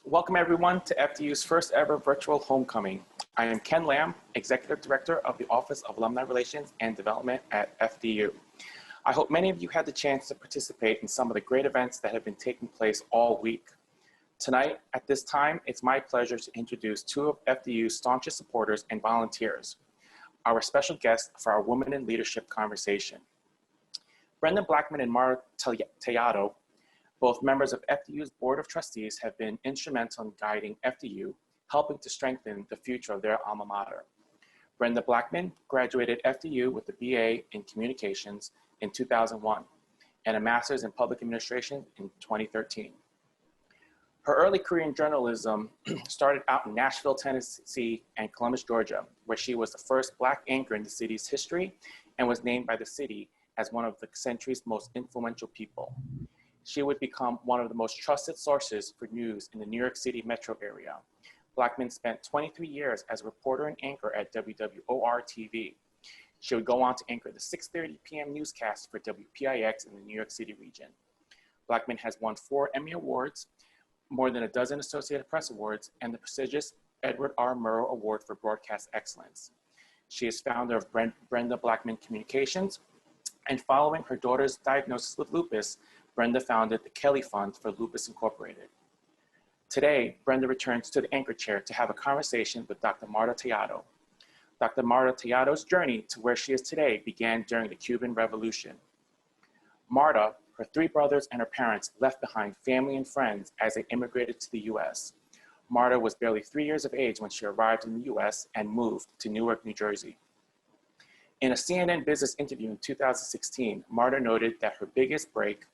Welcome everyone to FDU's first ever virtual homecoming. I am Ken Lamb, Executive Director of the Office of Alumni Relations and Development at FDU. I hope many of you had the chance to participate in some of the great events that have been taking place all week. Tonight, at this time, it's my pleasure to introduce two of FDU's staunchest supporters and volunteers, our special guests for our Women in Leadership conversation. Brenda Blackmon and Marta Tellado, both members of FDU's Board of Trustees, have been instrumental in guiding FDU, helping to strengthen the future of their alma mater. Brenda Blackmon graduated FDU with a BA in Communications in 2001 and a Master's in Public Administration in 2013. Her early career in journalism started out in Nashville, Tennessee and Columbus, Georgia, where she was the first Black anchor in the city's history and was named by the city as one of the century's most influential people. She would become one of the most trusted sources for news in the New York City metro area. Blackmon spent 23 years as a reporter and anchor at WWOR-TV. She would go on to anchor the 6:30 p.m. newscast for WPIX in the New York City region. Blackmon has won 4 Emmy Awards, more than a dozen Associated Press Awards, and the prestigious Edward R. Murrow Award for Broadcast Excellence. She is founder of Brenda Blackmon Communications, and following her daughter's diagnosis with lupus, Brenda founded the Kelly Fund for Lupus Incorporated. Today, Brenda returns to the anchor chair to have a conversation with Dr. Marta Tellado. Dr. Marta Tellado's journey to where she is today began during the Cuban Revolution. Marta, her 3 brothers, and her parents left behind family and friends as they immigrated to the US. Marta was barely 3 years of age when she arrived in the US and moved to Newark, New Jersey. In a CNN Business interview in 2016, Marta noted that her biggest break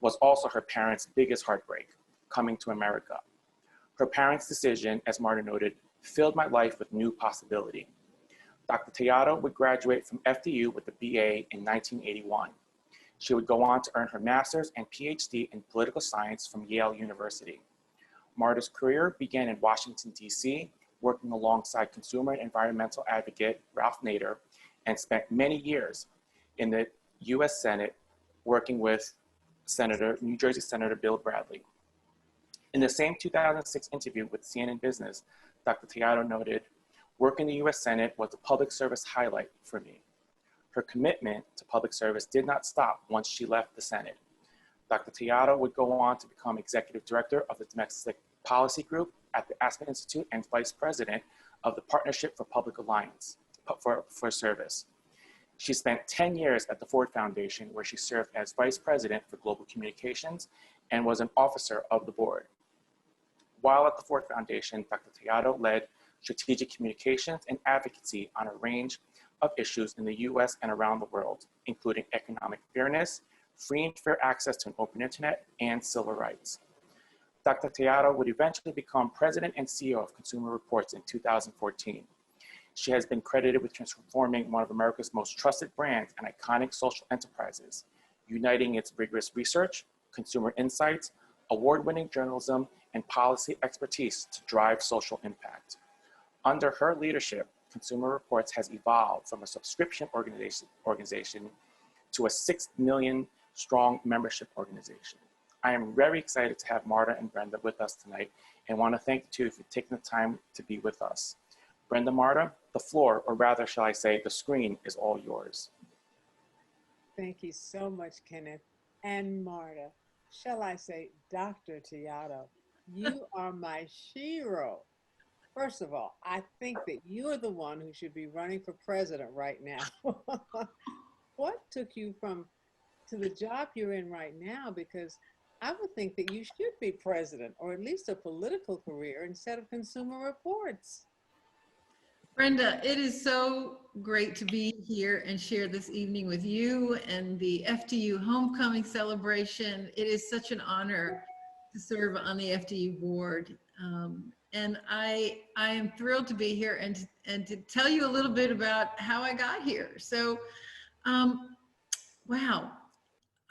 was also her parents' biggest heartbreak, coming to America. Her parents' decision, as Marta noted, filled my life with new possibility. Dr. Tellado would graduate from FDU with a BA in 1981. She would go on to earn her master's and Ph.D. in political science from Yale University. Marta's career began in Washington, D.C., working alongside consumer and environmental advocate Ralph Nader, and spent many years in the US Senate working with New Jersey Senator Bill Bradley. In the same 2006 interview with CNN Business, Dr. Tellado noted, "Work in the US Senate was a public service highlight for me." Her commitment to public service did not stop once she left the Senate. Dr. Tellado would go on to become Executive Director of the Domestic Policy Group at the Aspen Institute and Vice President of the Partnership for Public Alliance for Service. She spent 10 years at the Ford Foundation, where she served as Vice President for Global Communications and was an officer of the board. While at the Ford Foundation, Dr. Tellado led strategic communications and advocacy on a range of issues in the US and around the world, including economic fairness, free and fair access to an open internet, and civil rights. Dr. Tellado would eventually become President and CEO of Consumer Reports in 2014. She has been credited with transforming one of America's most trusted brands and iconic social enterprises, uniting its rigorous research, consumer insights, award-winning journalism, and policy expertise to drive social impact. Under her leadership, Consumer Reports has evolved from a subscription organization to a 6 million strong membership organization. I am very excited to have Marta and Brenda with us tonight and want to thank the two for taking the time to be with us. Brenda, Marta, the floor, or rather, shall I say, the screen is all yours. Thank you so much, Kenneth. And Marta, shall I say, Dr. Tellado, you are my hero. First of all, I think that you are the one who should be running for president right now. What took you to the job you're in right now? Because I would think that you should be president, or at least a political career, instead of Consumer Reports. Brenda, it is so great to be here and share this evening with you and the FDU homecoming celebration. It is such an honor to serve on the FDU board. And I am thrilled to be here and to tell you a little bit about how I got here. So, wow.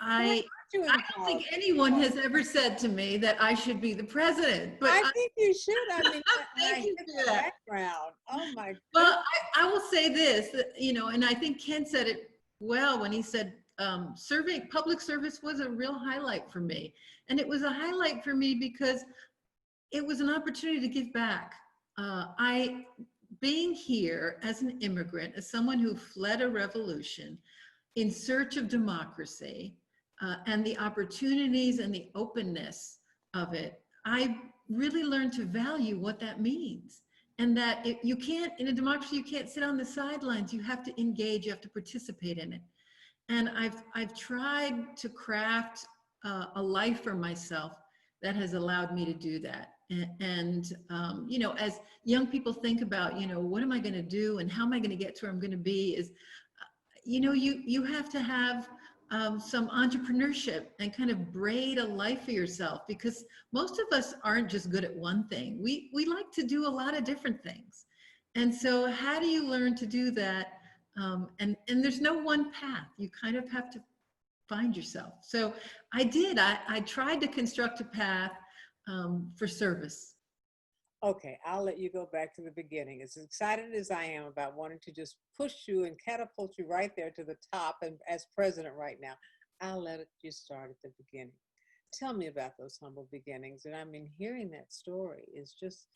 I don't think anyone has ever said to me that I should be the president. But I think you should. I mean, thank you for that background. Oh my goodness. Well, I will say this, you know, and I think Ken said it well when he said public service was a real highlight for me. And it was a highlight for me because it was an opportunity to give back. Being here as an immigrant, as someone who fled a revolution in search of democracy, and the opportunities and the openness of it, I really learned to value what that means. And that you can't, in a democracy, you can't sit on the sidelines. You have to engage, you have to participate in it. And I've tried to craft a life for myself that has allowed me to do that. And you know, as young people think about, you know, what am I going to do and how am I going to get to where I'm going to be, is, you know, you have to have some entrepreneurship and kind of braid a life for yourself, because most of us aren't just good at one thing. We like to do a lot of different things. And so how do you learn to do that? And there's no one path. You kind of have to find yourself. So I did. I tried to construct a path for service. Okay, I'll let you go back to the beginning. As excited as I am about wanting to just push you and catapult you right there to the top, and as president right now, I'll let you start at the beginning. Tell me about those humble beginnings. And I mean, hearing that story is just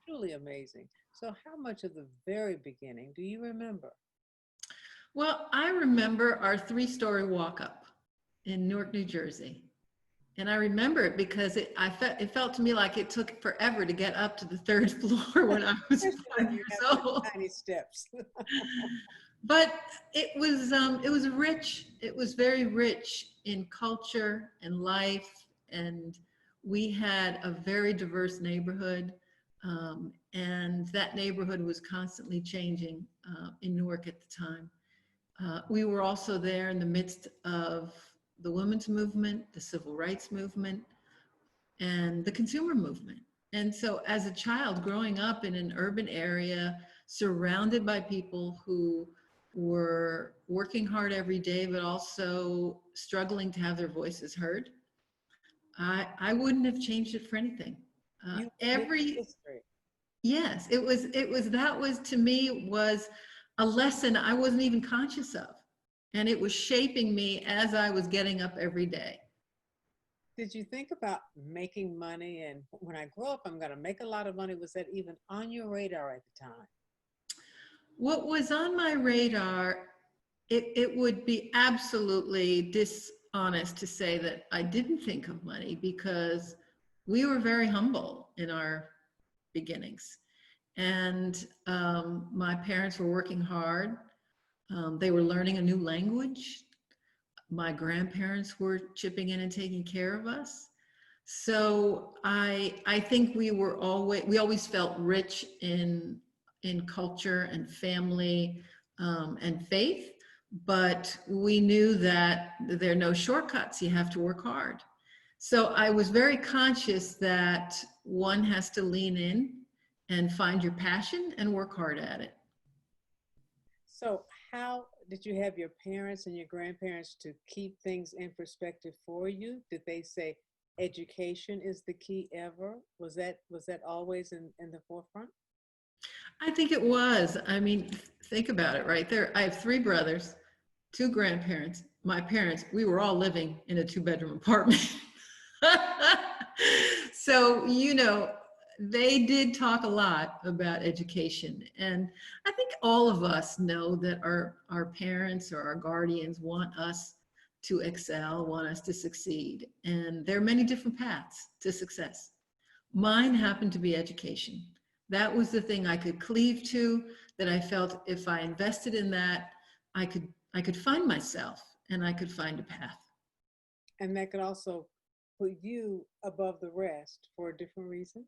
truly amazing. So how much of the very beginning do you remember? Well, I remember our 3-story walk-up in Newark, New Jersey. And I remember it because it felt to me like it took forever to get up to the 3rd floor when I was 5 years old. Tiny steps. But it was rich. It was very rich in culture and life. And we had a very diverse neighborhood. And that neighborhood was constantly changing in Newark at the time. We were also there in the midst of the women's movement, the civil rights movement, and the consumer movement. And so as a child growing up in an urban area, surrounded by people who were working hard every day, but also struggling to have their voices heard, I wouldn't have changed it for anything. Yes, that was to me was a lesson I wasn't even conscious of. And it was shaping me as I was getting up every day. Did you think about making money? And when I grow up, I'm going to make a lot of money. Was that even on your radar at the time? What was on my radar, it would be absolutely dishonest to say that I didn't think of money, because we were very humble in our beginnings. And my parents were working hard. They were learning a new language. My grandparents were chipping in and taking care of us. So I think we always felt rich in culture and family and faith, but we knew that there are no shortcuts. You have to work hard. So I was very conscious that one has to lean in and find your passion and work hard at it. So how did you have your parents and your grandparents to keep things in perspective for you? Did they say education is the key ever? Was that always in the forefront? I think it was. I mean, think about it right there. I have 3 brothers, 2 grandparents, my parents. We were all living in a 2-bedroom apartment. So, you know, they did talk a lot about education. And I think all of us know that our parents or our guardians want us to excel, want us to succeed. And there are many different paths to success. Mine happened to be education. That was the thing I could cleave to, that I felt if I invested in that, I could find myself and I could find a path. And that could also put you above the rest for a different reason?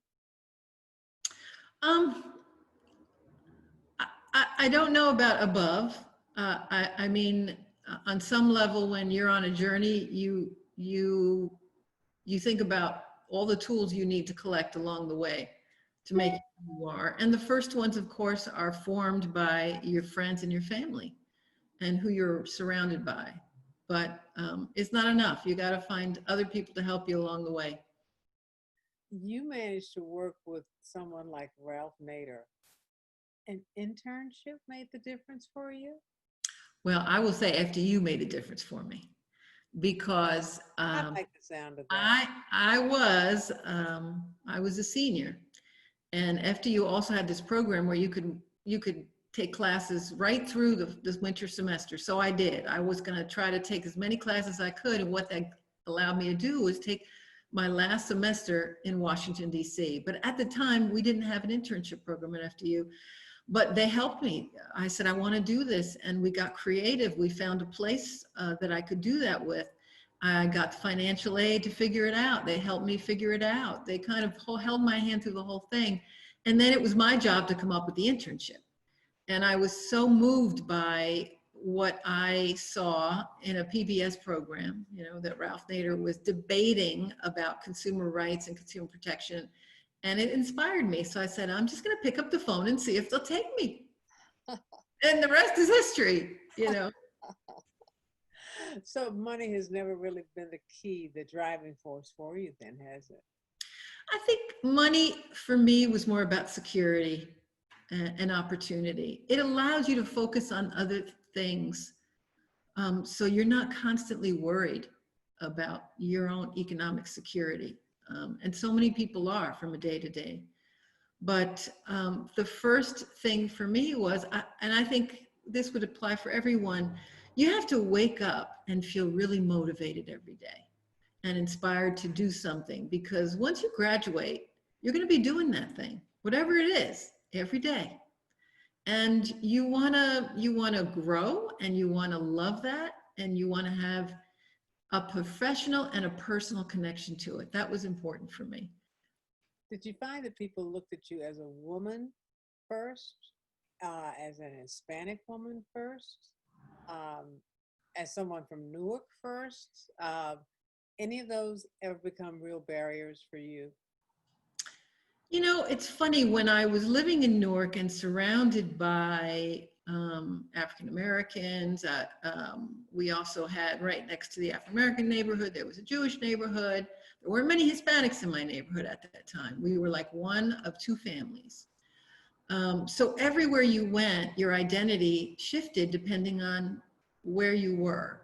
I don't know about above. I mean, on some level, when you're on a journey, you think about all the tools you need to collect along the way to make it who you are. And the first ones, of course, are formed by your friends and your family and who you're surrounded by. But it's not enough. You got to find other people to help you along the way. You managed to work with someone like Ralph Nader. An internship made the difference for you? Well, I will say FDU made a difference for me. because I like the sound of that. I was a senior, and FDU also had this program where you could take classes right through this winter semester. So I did. I was going to try to take as many classes as I could, and what that allowed me to do was take my last semester in Washington, D.C. But at the time, we didn't have an internship program at FDU, but they helped me. I said, I want to do this, and we got creative. We found a place that I could do that with. I got financial aid to figure it out. They helped me figure it out. They kind of held my hand through the whole thing. And then it was my job to come up with the internship. And I was so moved by what I saw in a PBS program, you know, that Ralph Nader was debating about consumer rights and consumer protection. And it inspired me. So I said, I'm just going to pick up the phone and see if they'll take me. And the rest is history, you know. So money has never really been the key, the driving force for you then, has it? I think money for me was more about security and opportunity. It allows you to focus on other things. So you're not constantly worried about your own economic security. And so many people are from a day to day. But the first thing for me was, and I think this would apply for everyone, you have to wake up and feel really motivated every day and inspired to do something, because once you graduate, you're going to be doing that thing, whatever it is, every day. And you want to grow, and you want to love that, and you want to have a professional and a personal connection to it. That was important for me. Did you find that people looked at you as a woman first, as an Hispanic woman first, as someone from Newark first? Any of those ever become real barriers for you? You know, it's funny, when I was living in Newark and surrounded by African Americans, we also had, right next to the African American neighborhood, there was a Jewish neighborhood. There weren't many Hispanics in my neighborhood at that time. We were like one of two families. So everywhere you went, your identity shifted depending on where you were.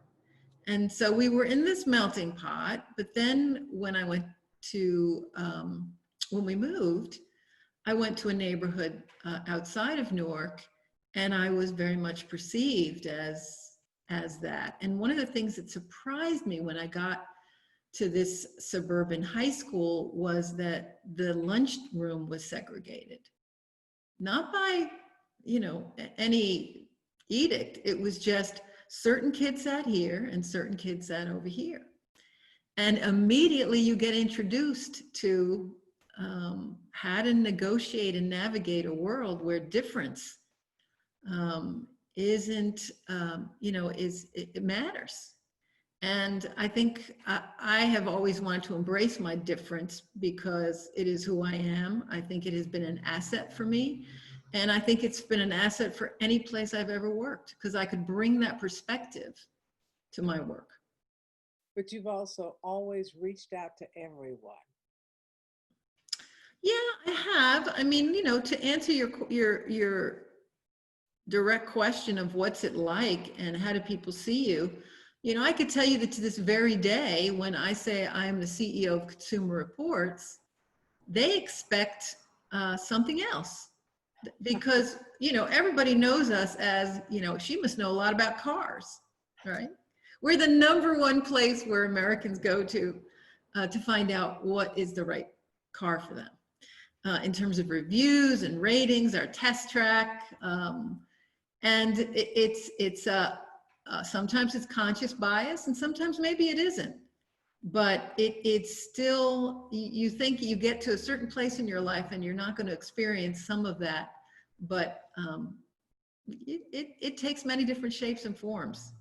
And so we were in this melting pot. But then when I went to, when we moved, I went to a neighborhood outside of Newark, and I was very much perceived as that. And one of the things that surprised me when I got to this suburban high school was that the lunchroom was segregated. Not by, you know, any edict. It was just certain kids sat here and certain kids sat over here. And immediately you get introduced to how to negotiate and navigate a world where difference isn't, you know, it matters. And I think I have always wanted to embrace my difference because it is who I am. I think it has been an asset for me. And I think it's been an asset for any place I've ever worked, because I could bring that perspective to my work. But you've also always reached out to everyone. Yeah, I have. I mean, you know, to answer your direct question of what's it like and how do people see you, you know, I could tell you that to this very day, when I say I am the CEO of Consumer Reports, they expect something else, because, you know, everybody knows us as, you know, she must know a lot about cars, right? We're the #1 place where Americans go to find out what is the right car for them. In terms of reviews and ratings, our test track, and sometimes it's conscious bias, and sometimes maybe it isn't. But it's still, you think you get to a certain place in your life and you're not going to experience some of that, but it takes many different shapes and forms.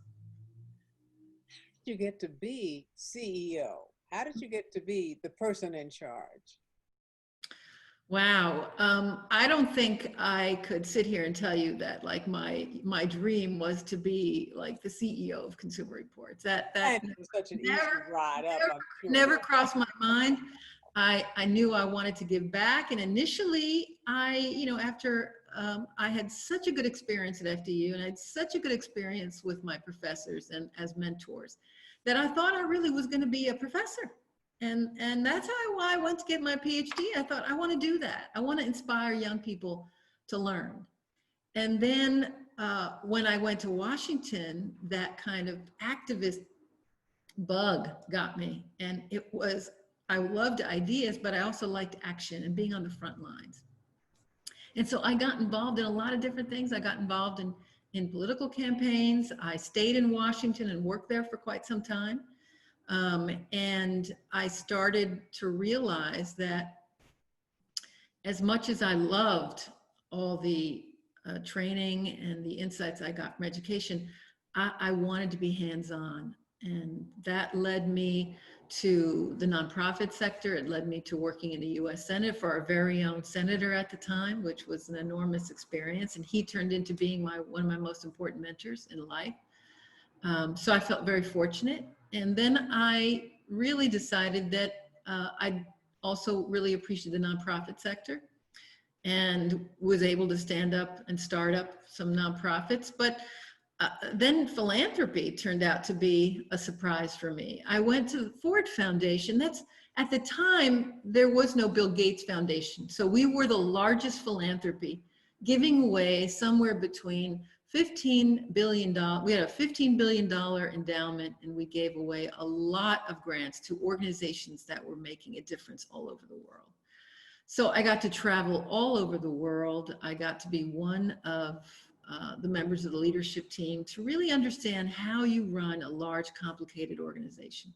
How did you get to be CEO? How did you get to be the person in charge? Wow. I don't think I could sit here and tell you that, like, my dream was to be like the CEO of Consumer Reports. That was such an easy ride up. Never crossed my mind. I knew I wanted to give back, and initially, you know, after I had such a good experience at FDU, and I had such a good experience with my professors and as mentors, that I thought I really was going to be a professor. And that's why I went to get my PhD. I thought, I want to do that. I want to inspire young people to learn. And then when I went to Washington, that kind of activist bug got me. And it was, I loved ideas, but I also liked action and being on the front lines. And so I got involved in a lot of different things. I got involved in political campaigns. I stayed in Washington and worked there for quite some time. And I started to realize that as much as I loved all the training and the insights I got from education, I wanted to be hands-on. And that led me to the nonprofit sector. It led me to working in the US Senate for our very own senator at the time, which was an enormous experience. And he turned into being one of my most important mentors in life. So I felt very fortunate. And then I really decided that I also really appreciated the nonprofit sector and was able to stand up and start up some nonprofits. But then philanthropy turned out to be a surprise for me. I went to the Ford Foundation. That's, at the time, there was no Bill Gates Foundation. So we were the largest philanthropy, giving away somewhere between $15 billion. We had a $15 billion endowment, and we gave away a lot of grants to organizations that were making a difference all over the world. So I got to travel all over the world. I got to be one of the members of the leadership team to really understand how you run a large, complicated organization.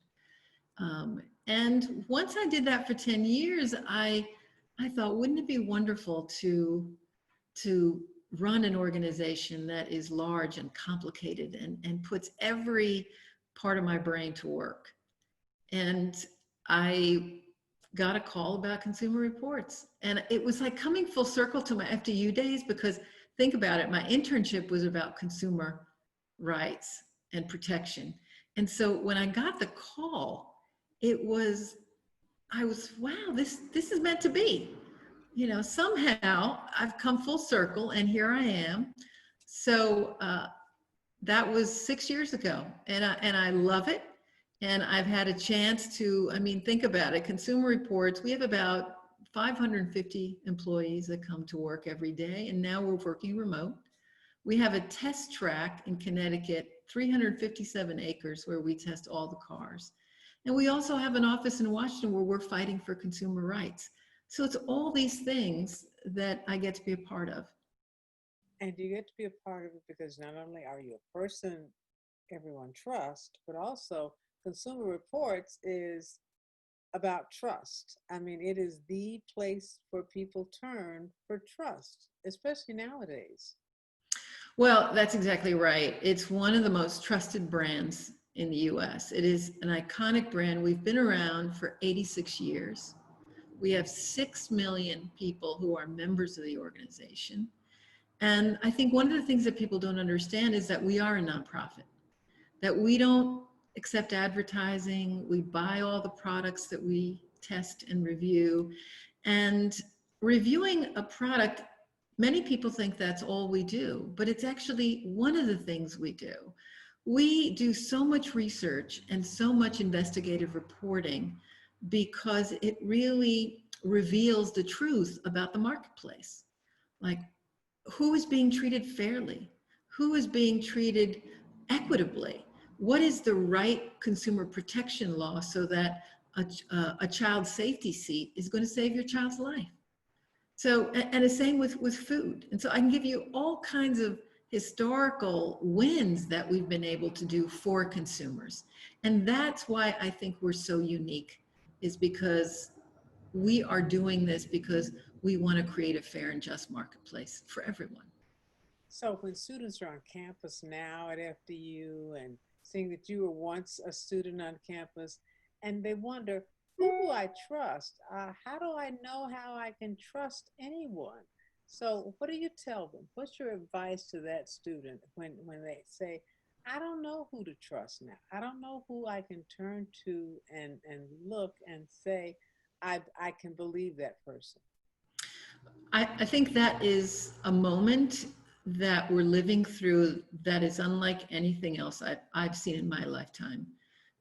And once I did that for 10 years, I thought, wouldn't it be wonderful to run an organization that is large and complicated and puts every part of my brain to work. And I got a call about Consumer Reports. And it was like coming full circle to my FDU days, because think about it, my internship was about consumer rights and protection. And so when I got the call, I was, wow, this is meant to be. You know, somehow I've come full circle and here I am. So that was 6 years ago, and I love it. And I've had a chance to, I mean, think about it. Consumer Reports, we have about 550 employees that come to work every day, and now we're working remote. We have a test track in Connecticut, 357 acres, where we test all the cars. And we also have an office in Washington where we're fighting for consumer rights. So it's all these things that I get to be a part of. And you get to be a part of it because not only are you a person everyone trusts, but also Consumer Reports is about trust. I mean, it is the place where people turn for trust, especially nowadays. Well, that's exactly right. It's one of the most trusted brands in the US. It is an iconic brand. We've been around for 86 years. We have 6 million people who are members of the organization. And I think one of the things that people don't understand is that we are a nonprofit, that we don't accept advertising. We buy all the products that we test and review. And reviewing a product, many people think that's all we do, but it's actually one of the things we do. We do so much research and so much investigative reporting because it really reveals the truth about the marketplace. Like, who is being treated fairly? Who is being treated equitably? What is the right consumer protection law so that a child safety seat is going to save your child's life? So, and the same with food. And so I can give you all kinds of historical wins that we've been able to do for consumers. And that's why I think we're so unique, is because we are doing this because we want to create a fair and just marketplace for everyone. So when students are on campus now at FDU and seeing that you were once a student on campus, and they wonder, who do I trust? How do I know how I can trust anyone? So what do you tell them? What's your advice to that student when they say, I don't know who to trust now. I don't know who I can turn to and look and say, I can believe that person. I think that is a moment that we're living through that is unlike anything else I've seen in my lifetime.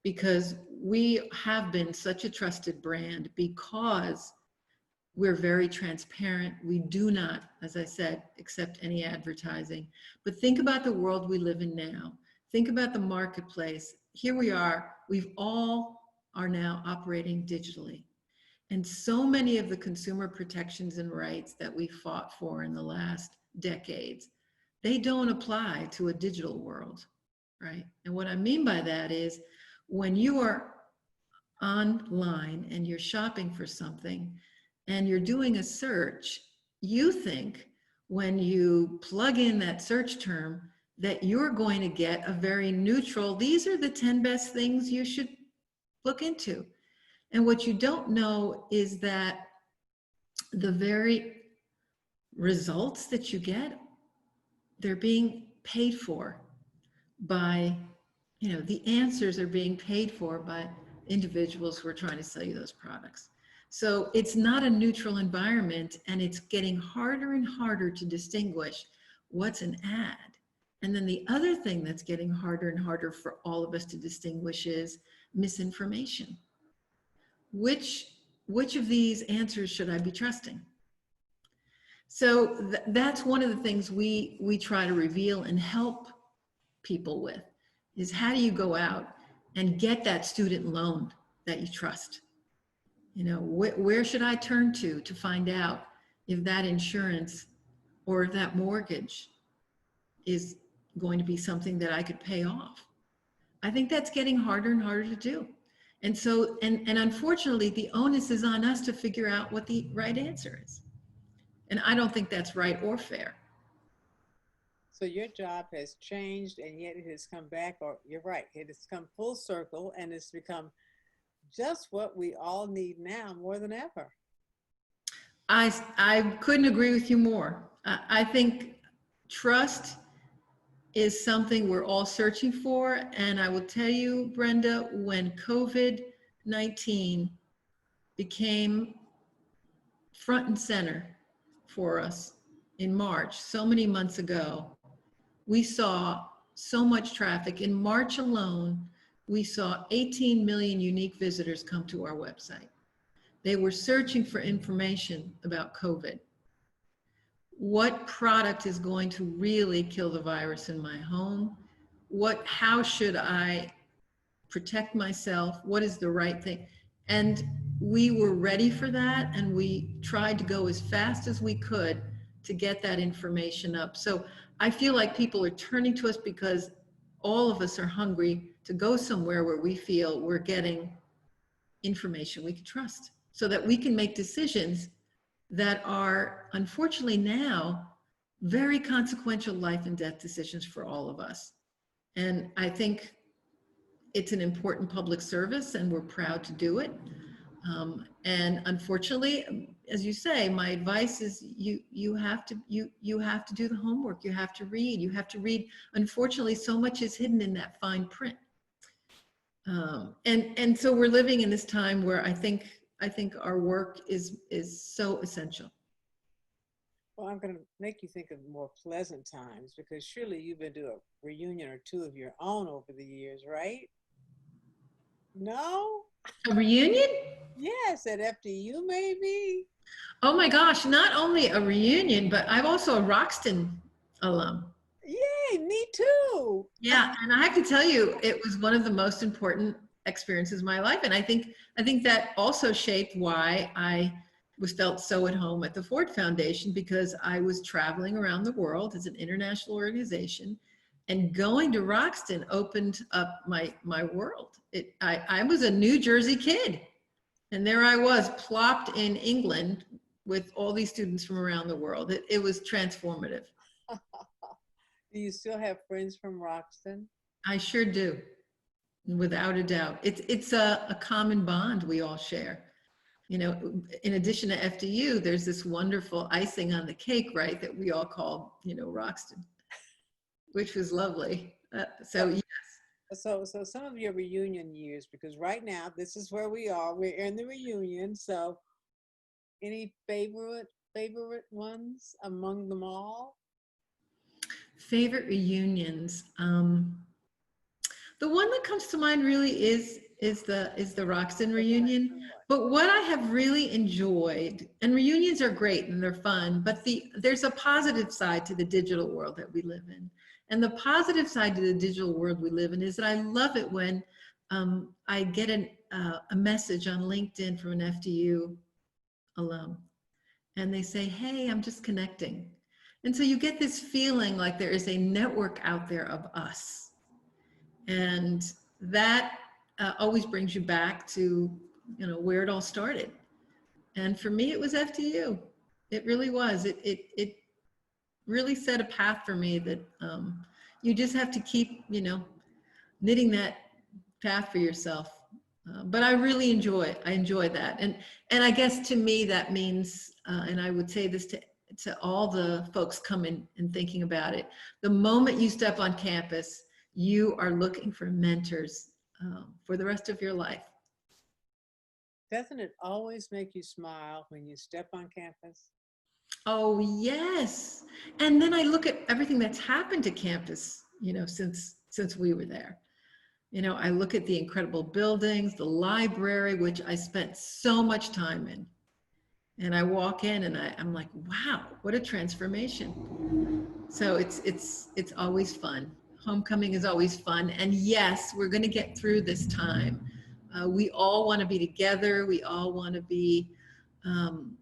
because we have been such a trusted brand because we're very transparent. We do not, as I said, accept any advertising. But think about the world we live in now. Think about the marketplace. Here we are. We've all are now operating digitally. And so many of the consumer protections and rights that we fought for in the last decades, they don't apply to a digital world, right? And what I mean by that is when you are online and you're shopping for something and you're doing a search, you think when you plug in that search term that you're going to get a very neutral, these are the 10 best things you should look into. And what you don't know is that the very results that you get, they're being paid for by, the answers are being paid for by individuals who are trying to sell you those products. So it's not a neutral environment, and it's getting harder and harder to distinguish what's an ad. And then the other thing that's getting harder and harder for all of us to distinguish is misinformation. Which of these answers should I be trusting? So that's one of the things we try to reveal and help people with, is how do you go out and get that student loan that you trust? Where should I turn to find out if that insurance or if that mortgage is going to be something that I could pay off? I think that's getting harder and harder to do. And so, and unfortunately, the onus is on us to figure out what the right answer is. And I don't think that's right or fair. So your job has changed, and yet it has come back, or you're right, it has come full circle, and it's become just what we all need now more than ever. I couldn't agree with you more. I think trust is something we're all searching for. And I will tell you, Brenda, when COVID-19 became front and center for us in March, so many months ago, we saw so much traffic. In March alone, we saw 18 million unique visitors come to our website. They were searching for information about COVID. What product is going to really kill the virus in my home? How should I protect myself? What is the right thing? And we were ready for that, and we tried to go as fast as we could to get that information up. So I feel like people are turning to us because all of us are hungry to go somewhere where we feel we're getting information we can trust, so that we can make decisions that are, unfortunately now, very consequential life and death decisions for all of us. And I think it's an important public service, and we're proud to do it. And unfortunately, as you say, my advice is you have to do the homework. You have to read. Unfortunately, so much is hidden in that fine print. And so we're living in this time where I think our work is so essential. Well, I'm going to make you think of more pleasant times, because surely you've been to a reunion or two of your own over the years, right? No? A reunion? Yes, at FDU maybe. Oh my gosh, not only a reunion, but I'm also a Roxton alum. Yay, me too. Yeah, and I have to tell you, it was one of the most important experiences of my life. And I think that also shaped why I felt so at home at the Ford Foundation, because I was traveling around the world as an international organization, and going to Roxton opened up my world. I was a New Jersey kid, and there I was plopped in England with all these students from around the world. It was transformative. Do you still have friends from Roxton? I sure do, without a doubt. It's a common bond we all share. In addition to FDU, there's this wonderful icing on the cake, right, that we all called, Roxton, which was lovely. So yes. So some of your reunion years, because right now this is where we are. We're in the reunion. So any favorite ones among them all? Favorite reunions. The one that comes to mind really is the Roxton reunion. But what I have really enjoyed, and reunions are great and they're fun, but there's a positive side to the digital world that we live in. And the positive side to the digital world we live in is that I love it when I get a message on LinkedIn from an FDU alum, and they say, "Hey, I'm just connecting." And so you get this feeling like there is a network out there of us. And that always brings you back to, where it all started. And for me, it was FDU. It really was. It really set a path for me that you just have to keep, knitting that path for yourself. But I really enjoy that. And I guess to me, that means, and I would say this to all the folks coming and thinking about it, the moment you step on campus, you are looking for mentors for the rest of your life. Doesn't it always make you smile when you step on campus? Oh, yes. And then I look at everything that's happened to campus, since we were there. I look at the incredible buildings, the library, which I spent so much time in. And I walk in and I'm like, wow, what a transformation. So it's always fun. Homecoming is always fun. And yes, we're going to get through this time. We all want to be together. We all want to be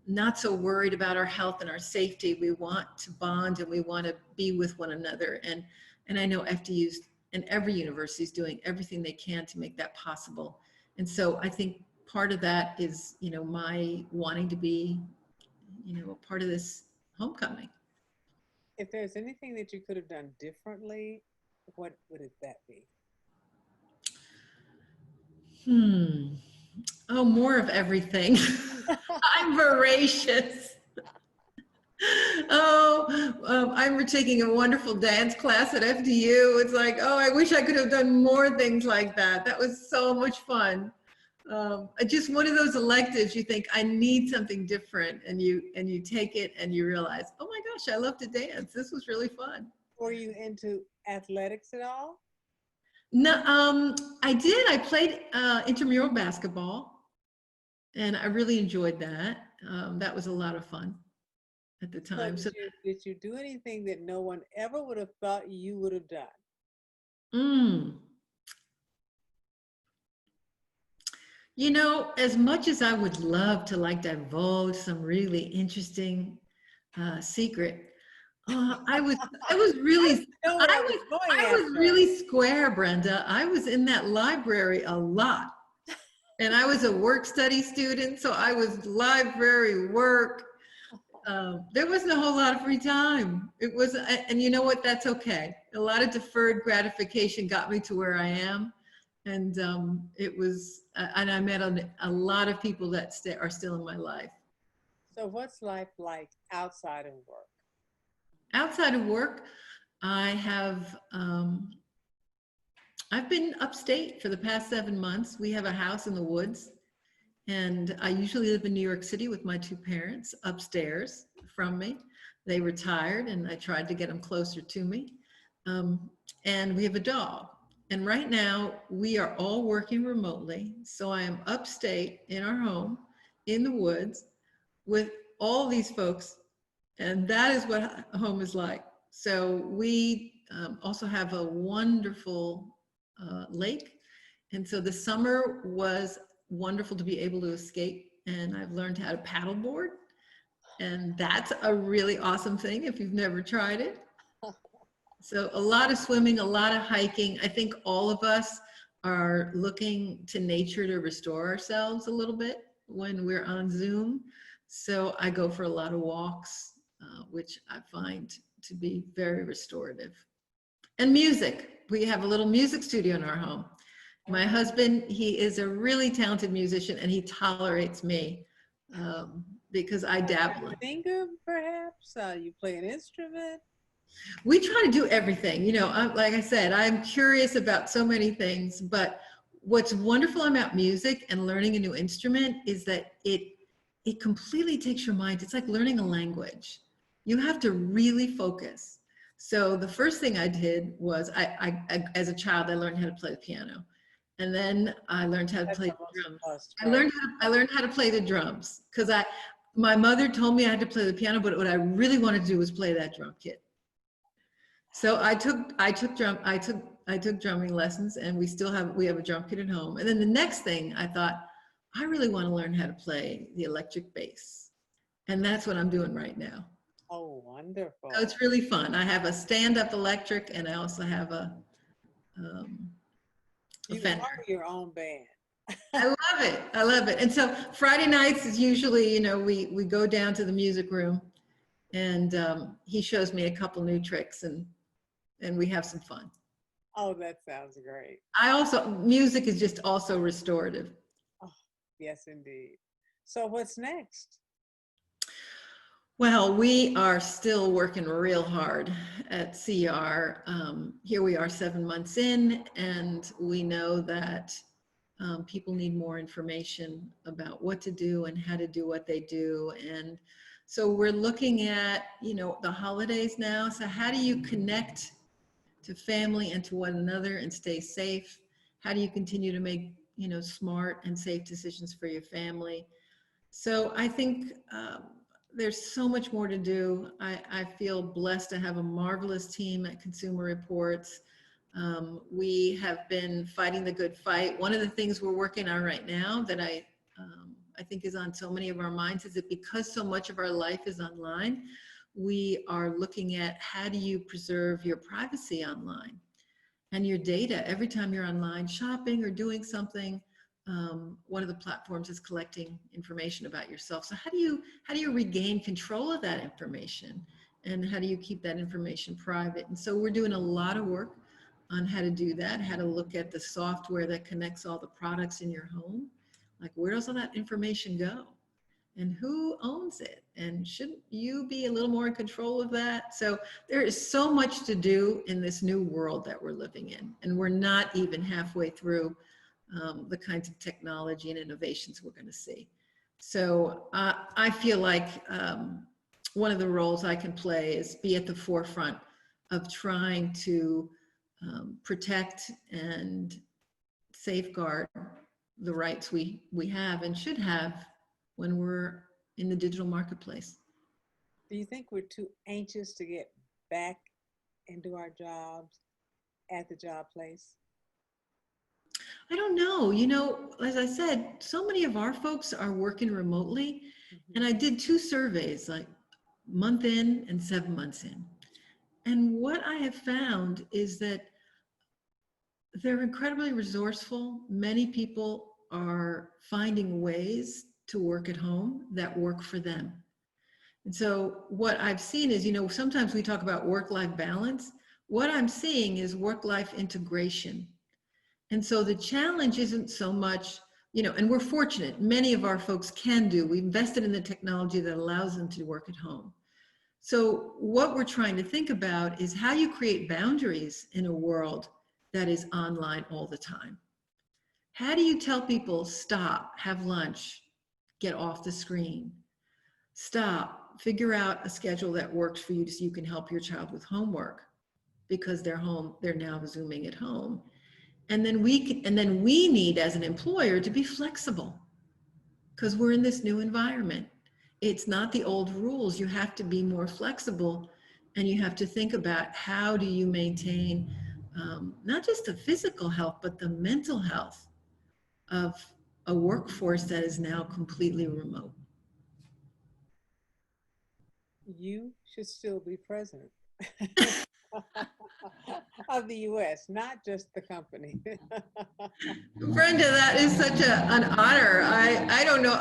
not so worried about our health and our safety. We want to bond and we want to be with one another. And I know FDU's and every university is doing everything they can to make that possible. And so I think part of that is, my wanting to be, a part of this homecoming. If there's anything that you could have done differently, what would that be? Oh, more of everything. I'm voracious. I'm taking a wonderful dance class at FDU. It's like, oh, I wish I could have done more things like that. That was so much fun. Just one of those electives, you think, I need something different, and you take it and you realize, oh my gosh, I love to dance. This was really fun. Were you into athletics at all? No, I did. I played intramural basketball, and I really enjoyed that. That was a lot of fun at the time. So did you do anything that no one ever would have thought you would have done? As much as I would love to divulge some really interesting secret, I was really square, Brenda. I was in that library a lot, and I was a work study student, so I was library work. There wasn't a whole lot of free time. It was, and you know what? That's okay. A lot of deferred gratification got me to where I am. And it was, and I met a lot of people that are still in my life. So what's life like outside of work? Outside of work, I've been upstate for the past 7 months. We have a house in the woods, and I usually live in New York City with my two parents upstairs from me. They retired, and I tried to get them closer to me. And we have a dog. And right now, we are all working remotely. So I am upstate in our home, in the woods, with all these folks. And that is what home is like. So we also have a wonderful lake. And so the summer was wonderful to be able to escape. And I've learned how to paddleboard. And that's a really awesome thing if you've never tried it. So a lot of swimming, a lot of hiking. I think all of us are looking to nature to restore ourselves a little bit when we're on Zoom. So I go for a lot of walks, which I find to be very restorative. And music. We have a little music studio in our home. My husband, he is a really talented musician, and he tolerates me because I dabble. Singer, perhaps? You play an instrument? We try to do everything. Like I said, I'm curious about so many things, but what's wonderful about music and learning a new instrument is that it completely takes your mind. It's like learning a language. You have to really focus. So the first thing I did was as a child, I learned how to play the piano. And then I learned how to That's play the the most drums. plus, I right? learned how to play the drums because my mother told me I had to play the piano, but what I really wanted to do was play that drum kit. So I took drumming lessons, and we have a drum kit at home. And then the next thing I thought, I really want to learn how to play the electric bass. And that's what I'm doing right now. Oh, wonderful. So it's really fun. I have a stand-up electric, and I also have a You Fender. are your own band. I love it. I love it. And so Friday nights is usually, you know, we go down to the music room, and he shows me a couple new tricks, and we have some fun. Oh, that sounds great. Music is just also restorative. Oh, yes, indeed. So what's next? Well, we are still working real hard at CR. Here we are 7 months in, and we know that people need more information about what to do and how to do what they do. And so we're looking at, you know, the holidays now. So how do you connect to family and to one another and stay safe? How do you continue to make, you know, smart and safe decisions for your family? So I think there's so much more to do. I feel blessed to have a marvelous team at Consumer Reports. We have been fighting the good fight. One of the things we're working on right now that I think is on so many of our minds is that because so much of our life is online, we are looking at how do you preserve your privacy online and your data every time you're online shopping or doing something. One of the platforms is collecting information about yourself. So how do you regain control of that information, and how do you keep that information private? And so we're doing a lot of work on how to do that, how to look at the software that connects all the products in your home. Like, where does all that information go? And who owns it? And shouldn't you be a little more in control of that? So there is so much to do in this new world that we're living in. And we're not even halfway through the kinds of technology and innovations we're going to see. So I feel like one of the roles I can play is be at the forefront of trying to protect and safeguard the rights we have and should have when we're in the digital marketplace. Do you think we're too anxious to get back into our jobs at the job place? I don't know. You know, as I said, so many of our folks are working remotely. And I did 2 surveys, like month in and 7 months in. And what I have found is that they're incredibly resourceful. Many people are finding ways to work at home that work for them. And so what I've seen is, you know, sometimes we talk about work-life balance. What I'm seeing is work-life integration. And so the challenge isn't so much, you know, and we're fortunate, many of our folks can do, we invested in the technology that allows them to work at home. So what we're trying to think about is how you create boundaries in a world that is online all the time. How do you tell people, stop, have lunch, get off the screen, stop, figure out a schedule that works for you so you can help your child with homework because they're home, they're now Zooming at home. And then we need as an employer to be flexible because we're in this new environment. It's not the old rules. You have to be more flexible, and you have to think about how do you maintain not just the physical health, but the mental health of a workforce that is now completely remote. You should still be president of the US, not just the company. Brenda, that is such an honor. I don't know.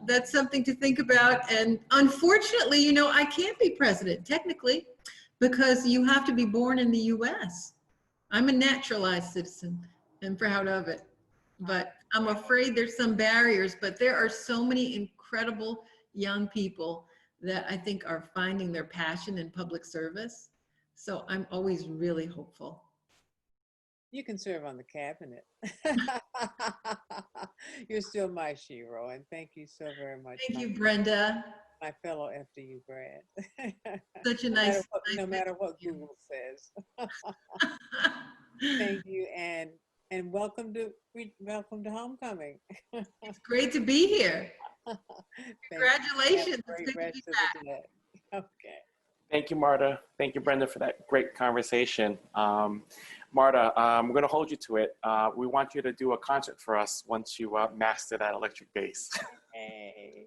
That's something to think about. And unfortunately, you know, I can't be president technically because you have to be born in the US. I'm a naturalized citizen and proud of it. But I'm afraid there's some barriers, but there are so many incredible young people that I think are finding their passion in public service. So I'm always really hopeful. You can serve on the cabinet. You're still my shero, and thank you so very much. Thank you, Brenda. my fellow FDU grad. Such a No matter nice, what, no nice matter what you. Google says. Thank you, and welcome to homecoming. It's great to be here. Thank you. Have Congratulations. a It's great good to be rest of back. the day. Okay. Thank you, Marta. Thank you, Brenda, for that great conversation. Marta, we're going to hold you to it. We want you to do a concert for us once you master that electric bass. Hey.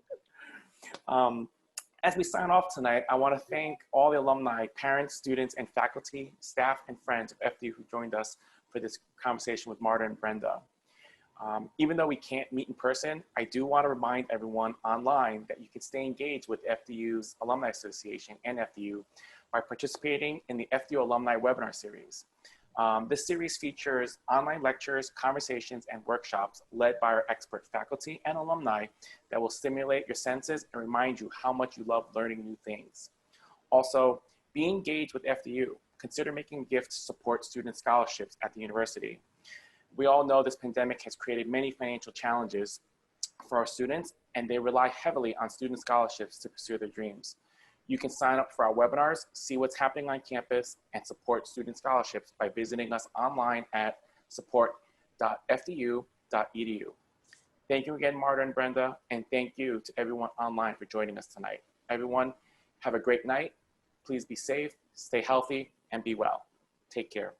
As we sign off tonight, I want to thank all the alumni, parents, students, and faculty, staff, and friends of FDU who joined us for this conversation with Marta and Brenda. Even though we can't meet in person, I do want to remind everyone online that you can stay engaged with FDU's Alumni Association and FDU by participating in the FDU Alumni Webinar Series. This series features online lectures, conversations, and workshops led by our expert faculty and alumni that will stimulate your senses and remind you how much you love learning new things. Also, be engaged with FDU. Consider making a gift to support student scholarships at the university. We all know this pandemic has created many financial challenges for our students, and they rely heavily on student scholarships to pursue their dreams. You can sign up for our webinars, see what's happening on campus, and support student scholarships by visiting us online at support.fdu.edu. Thank you again, Marta and Brenda, and thank you to everyone online for joining us tonight. Everyone, have a great night. Please be safe, stay healthy, and be well. Take care.